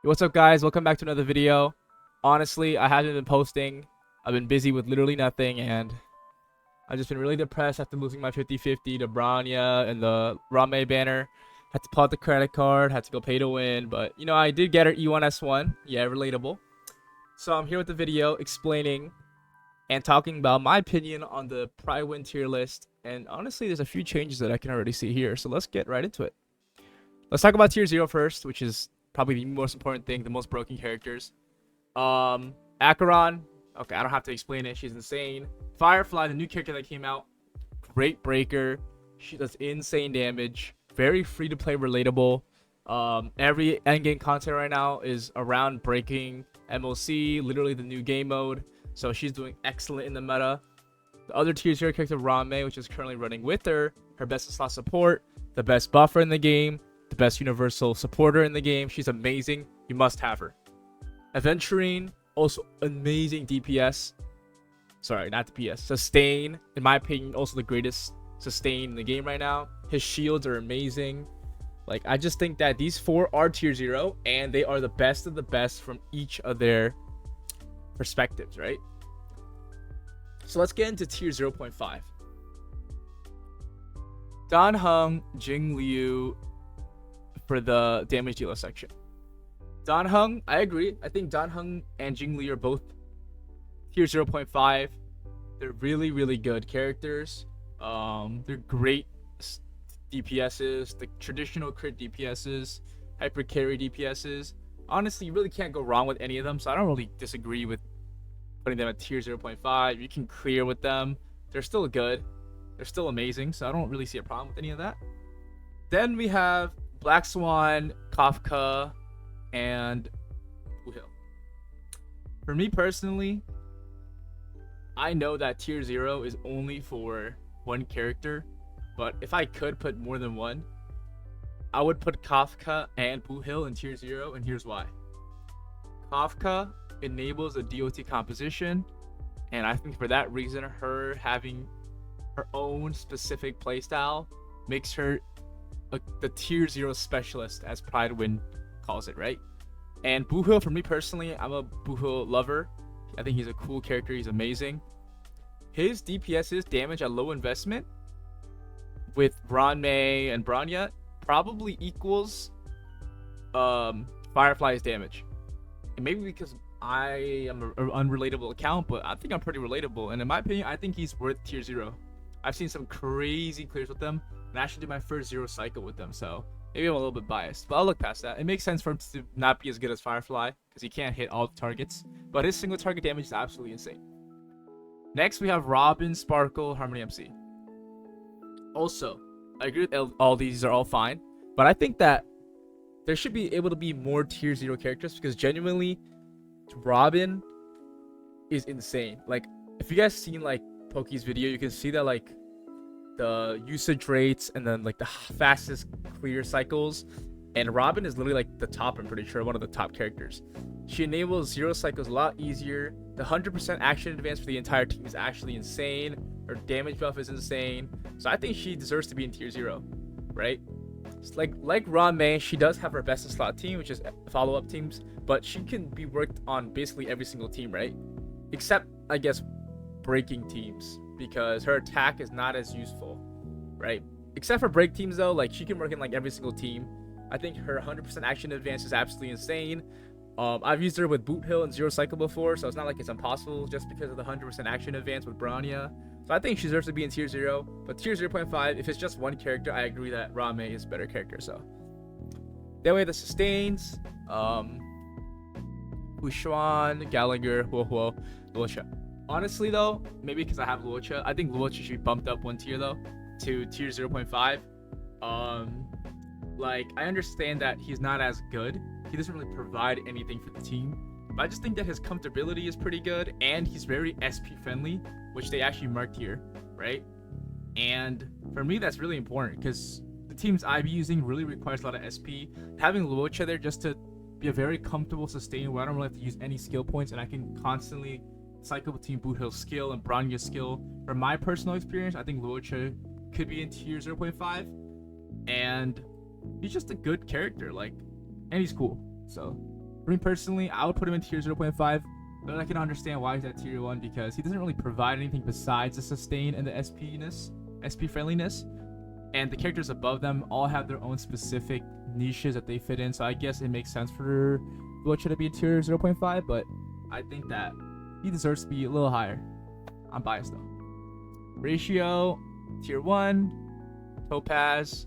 What's up, guys? Welcome back to another video. Honestly, I haven't been posting. I've been busy with literally nothing, and I've just been really depressed after losing my 50-50 to Branya and the Rame banner. Had to pull out the credit card, had to go pay to win, but I did get her E1S1. Yeah, relatable. So I'm here with the video explaining and talking about my opinion on the Prydwin tier list. And honestly, there's a few changes that I can already see here. So let's get right into it. Let's talk about tier 0 first, which is probably the most important thing, the most broken characters. Acheron. Okay, I don't have to explain it. She's insane. Firefly, the new character that came out. Great breaker. She does insane damage. Very free to play, relatable. Every endgame content right now is around breaking MOC, literally the new game mode. So she's doing excellent in the meta. The other tier 0 character, Rame, which is currently running with her best in slot support, the best buffer in the game, the best universal supporter in the game. She's amazing. You must have her. Aventurine, also amazing DPS. Sorry, not DPS. Sustain, in my opinion, also the greatest sustain in the game right now. His shields are amazing. Like, I just think that these four are tier 0, and they are the best of the best from each of their perspectives, right? So let's get into tier 0.5. Dan Heng, Jing Liu for the damage dealer section. Dan Heng, I agree. I think Dan Heng and Jing Li are both tier 0.5. They're really, really good characters. They're great DPSs, the traditional crit DPSs, hyper carry DPSs. Honestly, you really can't go wrong with any of them, so I don't really disagree with putting them at tier 0.5. You can clear with them. They're still good. They're still amazing, so I don't really see a problem with any of that. Then we have Black Swan, Kafka, and Blue Hill. For me personally, I know that tier 0 is only for one character, but if I could put more than one, I would put Kafka and Blue Hill in tier 0, and here's why. Kafka enables a DOT composition, and I think for that reason, her having her own specific playstyle makes her the tier 0 specialist, as Prydwen calls it, right? And Blue Hill, for me personally, I'm a Blue Hill lover. I think he's a cool character. He's amazing. His DPS's damage at low investment with Ron May and Branya probably equals Firefly's damage. And maybe because I am an unrelatable account, but I think I'm pretty relatable. And in my opinion, I think he's worth tier 0. I've seen some crazy clears with them, and I actually did my first 0 cycle with them, so maybe I'm a little bit biased, but I'll look past that. It makes sense for him to not be as good as Firefly, because he can't hit all the targets, but his single target damage is absolutely insane. Next, we have Robin, Sparkle, Harmony MC. Also, I agree with all these are all fine, but I think that there should be able to be more tier 0 characters, because genuinely, Robin is insane. Like, if you guys seen like Poke's video, you can see that like the usage rates and then like the fastest clear cycles, and Robin is literally like the top, I'm pretty sure, one of the top characters. She enables 0 cycles a lot easier. The 100% action advance for the entire team is actually insane. Her damage buff is insane, so I think she deserves to be in tier 0, right? It's like Ron May, she does have her best in slot team, which is follow-up teams, but she can be worked on basically every single team, right? Except, I guess, breaking teams, because her attack is not as useful, right? Except for break teams though, like she can work in like every single team. I think her 100% action advance is absolutely insane. I've used her with Boot Hill and 0 cycle before, so it's not like it's impossible just because of the 100% action advance with Branya. So I think she deserves to be in tier 0, but tier 0.5, if it's just one character, I agree that Rame is a better character. So then we have the sustains, Ushuan, Gallagher, Huohuo, Luocha. Honestly though, maybe because I have Luocha, I think Luocha should be bumped up one tier though to tier 0.5. Like, I understand that he's not as good. He doesn't really provide anything for the team, but I just think that his comfortability is pretty good, and he's very SP friendly, which they actually marked here, right? And for me, that's really important because the teams I be using really requires a lot of SP. Having Luocha there just to be a very comfortable sustain where I don't really have to use any skill points, and I can constantly cycle between Boot Hill's skill and Branya's skill. From my personal experience, I think Luocha could be in tier 0.5, and he's just a good character, like, and he's cool. So For me personally, I would put him in tier 0.5, but I can understand why he's at tier 1 because he doesn't really provide anything besides the sustain and the SP friendliness. And the characters above them all have their own specific niches that they fit in, so I guess it makes sense for Butcher to be a tier 0.5, but I think that he deserves to be a little higher. I'm biased though. Ratio, tier 1, Topaz.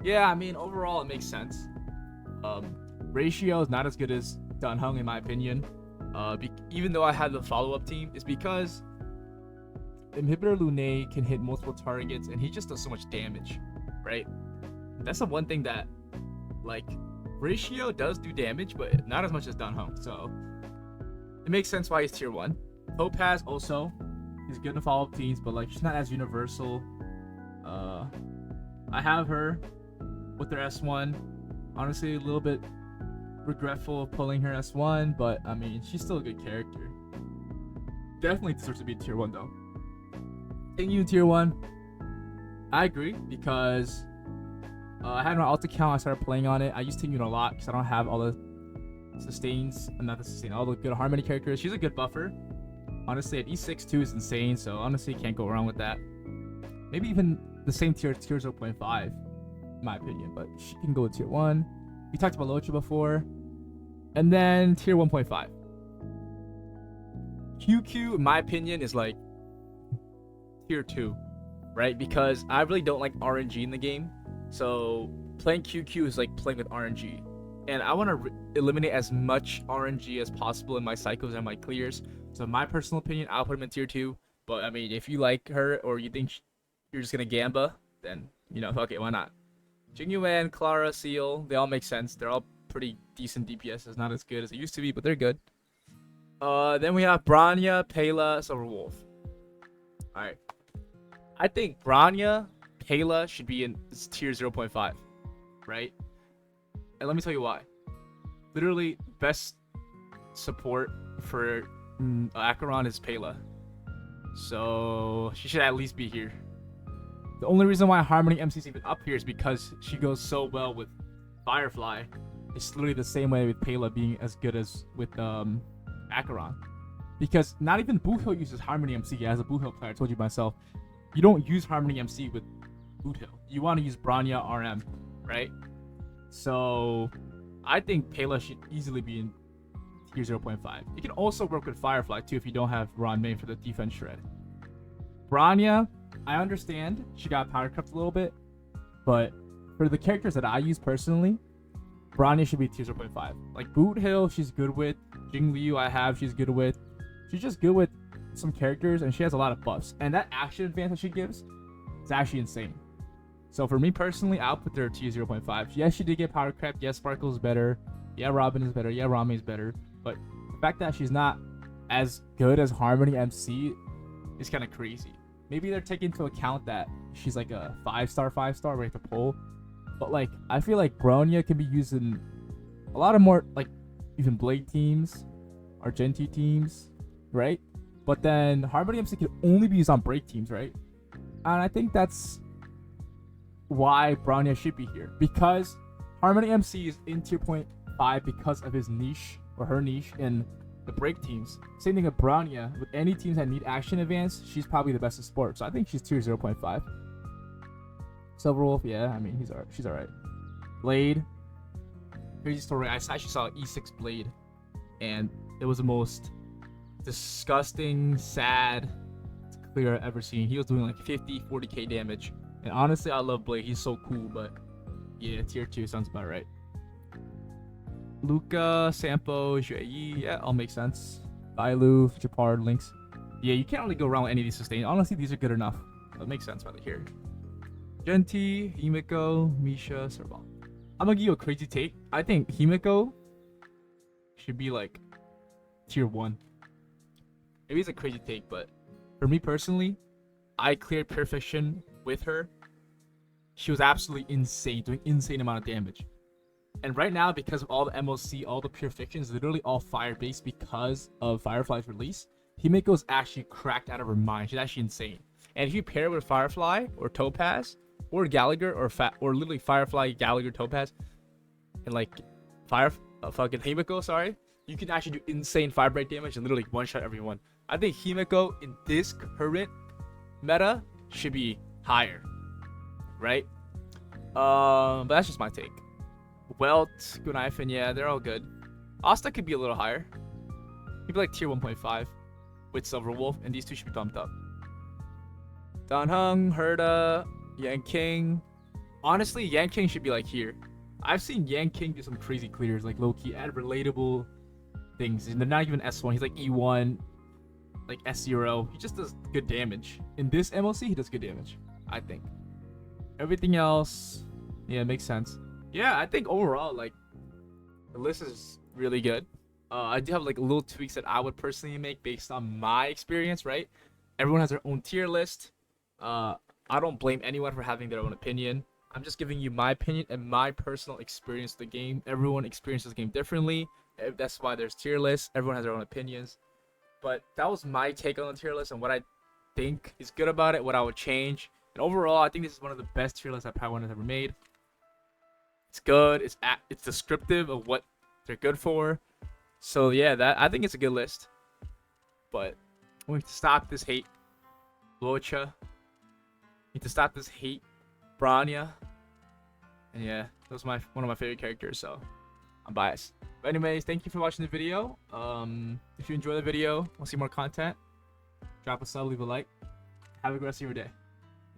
Yeah, I mean, overall it makes sense. Ratio is not as good as Dunhung in my opinion. Even though I had the follow-up team, it's because Inhibitor Lune can hit multiple targets and he just does so much damage, right? That's the one thing that, like, Ratio does do damage, but not as much as Dunhung, so it makes sense why he's tier 1. Topaz also, he's good in follow-up teams, but like she's not as universal. I have her with their S1. Honestly, a little bit regretful of pulling her S1, but I mean, she's still a good character. Definitely deserves to be tier 1 though. Taking you tier 1, I agree because I had my alt account. I started playing on it. I used Tingyun a lot because I don't have all the sustains. Not the sustain, all the good Harmony characters. She's a good buffer. Honestly, at E6 too is insane. So honestly, can't go wrong with that. Maybe even the same tier 0.5, in my opinion. But she can go with tier 1. We talked about Locha before, and then tier 1.5. QQ, in my opinion, is like tier 2, right? Because I really don't like RNG in the game. So playing QQ is like playing with RNG, and I want to eliminate as much RNG as possible in my cycles and my clears. So in my personal opinion, I'll put him in tier 2. But I mean, if you like her or you think you're just gonna gamba, then you know, okay, why not? Jingyuan, Clara, Seal, they all make sense. They're all pretty decent DPS. Not as good as it used to be, but they're good. Then we have Branya, Pela, Silverwolf. All right, I think Branya, Pela should be in tier 0.5, right? And let me tell you why. Literally, best support for Acheron is Pela. So she should at least be here. The only reason why Harmony MC is even up here is because she goes so well with Firefly. It's literally the same way with Pela being as good as with Acheron. Because not even Boothill uses Harmony MC. As a Boothill player, I told you myself, you don't use Harmony MC with Boothill. You want to use Branya RM, right? So I think Pela should easily be in tier 0.5. You can also work with Firefly too if you don't have Ron main for the defense shred. Branya, I understand she got power crept a little bit, but for the characters that I use personally, Branya should be tier 0.5. Like Boothill, she's good with. Jingliu, she's good with. She's just good with some characters, and she has a lot of buffs. And that action advance that she gives is actually insane. So for me personally, I'll put her tier 0.5. Yes, she did get power crept. Yes, Sparkle is better. Yeah, Robin is better. Yeah, Rame is better. But the fact that she's not as good as Harmony MC is kind of crazy. Maybe they're taking into account that she's like a 5-star ready to pull. But like, I feel like Bronya can be used in a lot of more like even Blade teams, Argenti teams, right? But then Harmony MC can only be used on break teams, right? And I think that's why Bronya should be here, because Harmony MC is in tier 0.5 because of his niche or her niche in the break teams. Same thing with Bronya. With any teams that need action advance, she's probably the best in sport. So I think she's tier 0.5. Silverwolf, yeah, I mean she's alright. Blade, crazy story. I actually saw E6 Blade, and it was the most disgusting, sad clear I've ever seen. He was doing like 50, 40k damage. And honestly, I love Blade. He's so cool, but yeah, tier 2 sounds about right. Luca, Sampo, Jueyi, yeah, all make sense. Bailu, Japard, Lynx. Yeah, you can't really go wrong with any of these sustains. Honestly, these are good enough. That makes sense right here. Genti, Himiko, Misha, Serval. I'm gonna give you a crazy take. I think Himiko should be like tier 1. Maybe it's a crazy take, but for me personally, I cleared Perfection with her. She was absolutely insane, doing insane amount of damage. And right now, because of all the MOC, all the pure fictions, literally all fire-based because of Firefly's release, Himiko's actually cracked out of her mind. She's actually insane. And if you pair it with Firefly or Topaz or Gallagher or literally Firefly, Gallagher, Topaz, and like fucking Himiko, sorry, you can actually do insane fire break damage and literally one-shot everyone. I think Himiko in this current meta should be higher, right? But that's just my take. Welt, Gunaifen, yeah, they're all good. Asta could be a little higher. Maybe like tier 1.5 with Silver Wolf, and these two should be bumped up. Danheng, Herda, Yang King. Honestly, Yang King should be like here. I've seen Yang King do some crazy clears, like low-key, add relatable things. And they're not even S1, he's like E1, like S0. He just does good damage. In this MLC, he does good damage, I think. Everything else, yeah, makes sense. Yeah, I think overall, like, the list is really good. I do have like little tweaks that I would personally make based on my experience, right? Everyone has their own tier list. I don't blame anyone for having their own opinion. I'm just giving you my opinion and my personal experience of the game. Everyone experiences the game differently. That's why there's tier lists. Everyone has their own opinions. But that was my take on the tier list and what I think is good about it, what I would change. And overall, I think this is one of the best tier lists that Prydwen has ever made. It's good. It's descriptive of what they're good for. So yeah, I think it's a good list. But we need to stop this hate. Locha. Need to stop this hate. Branya. And yeah, that was one of my favorite characters, so I'm biased. But anyways, thank you for watching the video. If you enjoy the video, want to see more content, drop a sub, leave a like. Have a good rest of your day.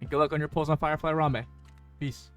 And good luck on your polls on Firefly Rame. Peace.